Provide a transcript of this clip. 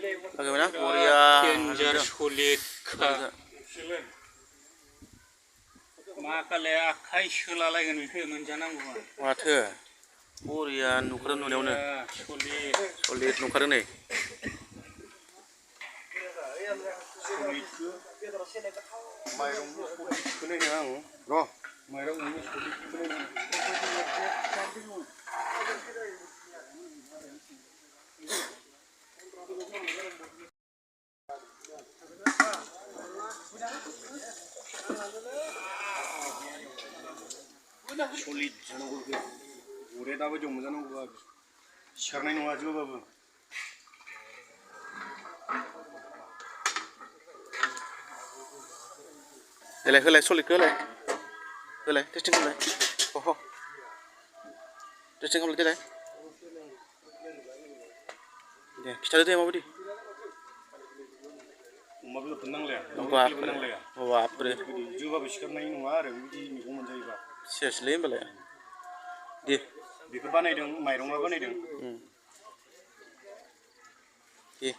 Bagaimana? Korea. Danger sulit ka. Makale akai solalaiगोन बेखौ मोनजानांगौ माथो बरिया नुखादों नुनायावनो सलिड नुखादों नै solid जानांगौ उरे दाबो जों मोजानांगौ सिखारनाय नङा जोबाबो होलाय होलाय सलिडखौ होलाय होलाय टेस्टिं खालामलाय अह टेस्टिं खालामलाय देलाय दे खिथादो दे माबायदि अमा बेदरखौ नांलाया बापरे जोबाबो सिखारनाय नङा आरो बिदि मैगं मोनजायोबा सेसलै होमबालाय दे बेखौ बानायदों माइरङा बानायदों दे